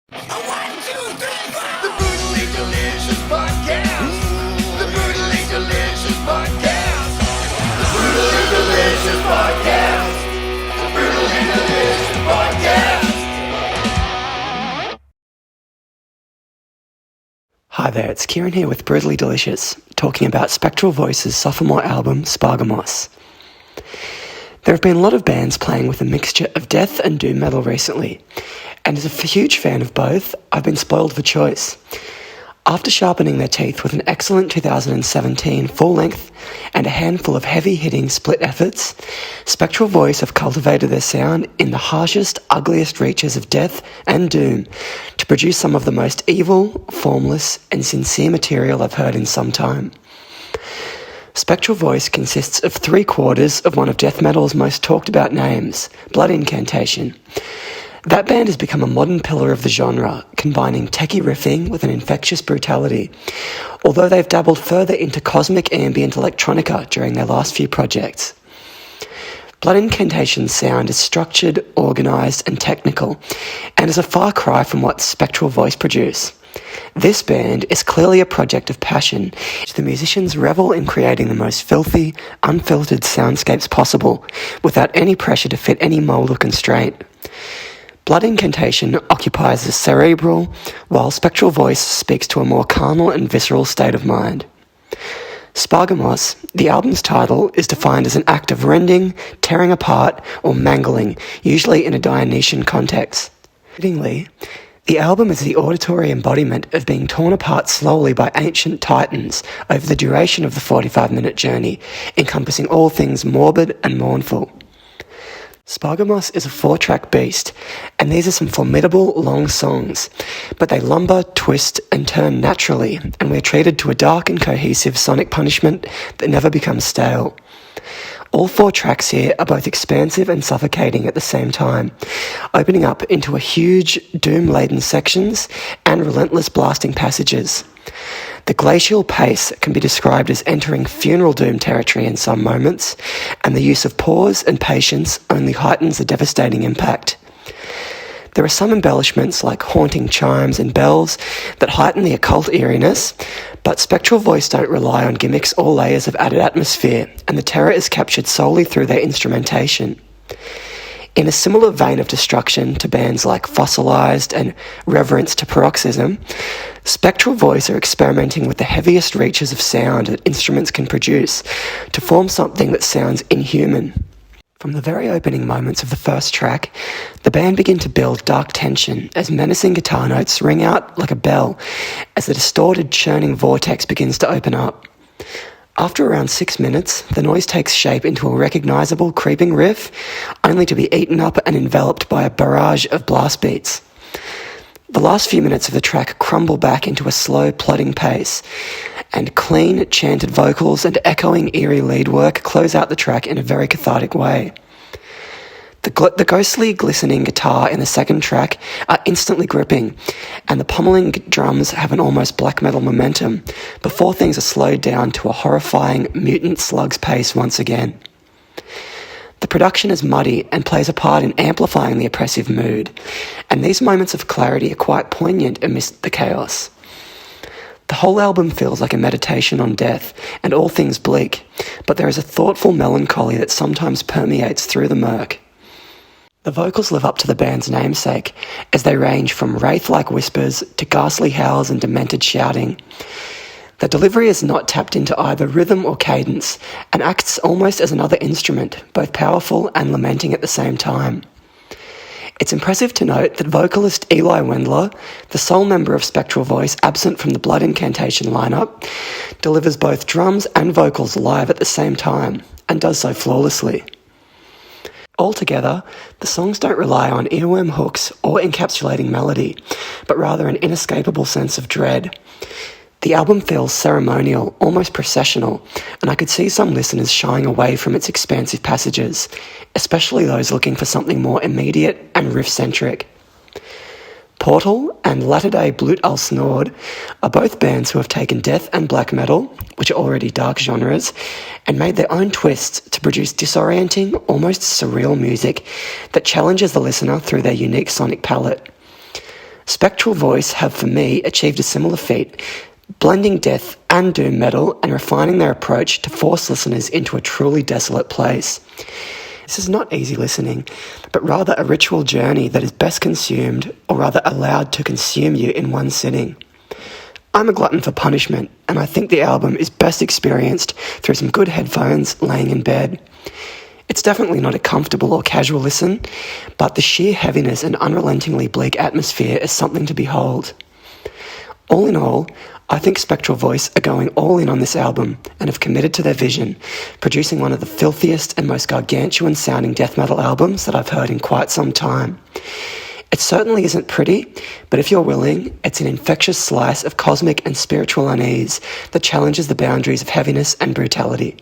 One, two, three, four. The Brutally Delicious Podcast. The Brutally Delicious Podcast. The Brutally Delicious Podcast. The Brutally Delicious Podcast. Hi there, it's Kieran here with Brutally Delicious, talking about Spectral Voice's sophomore album, Sparagmos. There have been a lot of bands playing with a mixture of death and doom metal recently, and as a huge fan of both, I've been spoiled for choice. After sharpening their teeth with an excellent 2017 full-length and a handful of heavy-hitting split efforts, Spectral Voice have cultivated their sound in the harshest, ugliest reaches of death and doom to produce some of the most evil, formless, and sincere material I've heard in some time. Spectral Voice consists of 3/4 of one of death metal's most talked about names, Blood Incantation. That band has become a modern pillar of the genre, combining techie riffing with an infectious brutality, although they've dabbled further into cosmic ambient electronica during their last few projects. Blood Incantation's sound is structured, organised and technical, and is a far cry from what Spectral Voice produce. This band is clearly a project of passion. The musicians revel in creating the most filthy, unfiltered soundscapes possible, without any pressure to fit any mould or constraint. Blood Incantation occupies the cerebral, while Spectral Voice speaks to a more carnal and visceral state of mind. Sparagmos, the album's title, is defined as an act of rending, tearing apart, or mangling, usually in a Dionysian context. Fittingly, the album is the auditory embodiment of being torn apart slowly by ancient titans over the duration of the 45-minute journey, encompassing all things morbid and mournful. Sparagmos is a 4-track beast, and these are some formidable long songs, but they lumber, twist, and turn naturally, and we're treated to a dark and cohesive sonic punishment that never becomes stale. All 4 tracks here are both expansive and suffocating at the same time, opening up into a huge, doom-laden sections and relentless blasting passages. The glacial pace can be described as entering funeral doom territory in some moments, and the use of pause and patience only heightens the devastating impact. There are some embellishments like haunting chimes and bells that heighten the occult eeriness, but Spectral Voice don't rely on gimmicks or layers of added atmosphere, and the terror is captured solely through their instrumentation. In a similar vein of destruction to bands like Fossilized and Reverence to Paroxysm, Spectral Voice are experimenting with the heaviest reaches of sound that instruments can produce to form something that sounds inhuman. From the very opening moments of the first track, the band begin to build dark tension as menacing guitar notes ring out like a bell as the distorted, churning vortex begins to open up. After around 6 minutes, the noise takes shape into a recognisable creeping riff, only to be eaten up and enveloped by a barrage of blast beats. The last few minutes of the track crumble back into a slow, plodding pace, and clean, chanted vocals and echoing, eerie lead work close out the track in a very cathartic way. The ghostly, glistening guitar in the second track are instantly gripping, and the pummeling drums have an almost black metal momentum, before things are slowed down to a horrifying, mutant slug's pace once again. The production is muddy and plays a part in amplifying the oppressive mood, and these moments of clarity are quite poignant amidst the chaos. The whole album feels like a meditation on death and all things bleak, but there is a thoughtful melancholy that sometimes permeates through the murk. The vocals live up to the band's namesake, as they range from wraith-like whispers to ghastly howls and demented shouting. The delivery is not tapped into either rhythm or cadence, and acts almost as another instrument, both powerful and lamenting at the same time. It's impressive to note that vocalist Eli Wendler, the sole member of Spectral Voice absent from the Blood Incantation lineup, delivers both drums and vocals live at the same time, and does so flawlessly. Altogether, the songs don't rely on earworm hooks or encapsulating melody, but rather an inescapable sense of dread. The album feels ceremonial, almost processional, and I could see some listeners shying away from its expansive passages, especially those looking for something more immediate and riff-centric. Portal and Latter-day Blut al Snord are both bands who have taken death and black metal, which are already dark genres, and made their own twists to produce disorienting, almost surreal music that challenges the listener through their unique sonic palette. Spectral Voice have, for me, achieved a similar feat, blending death and doom metal and refining their approach to force listeners into a truly desolate place. This is not easy listening, but rather a ritual journey that is best consumed, or rather allowed to consume you in one sitting. I'm a glutton for punishment, and I think the album is best experienced through some good headphones laying in bed. It's definitely not a comfortable or casual listen, but the sheer heaviness and unrelentingly bleak atmosphere is something to behold. All in all, I think Spectral Voice are going all in on this album and have committed to their vision, producing one of the filthiest and most gargantuan sounding death metal albums that I've heard in quite some time. It certainly isn't pretty, but if you're willing, it's an infectious slice of cosmic and spiritual unease that challenges the boundaries of heaviness and brutality.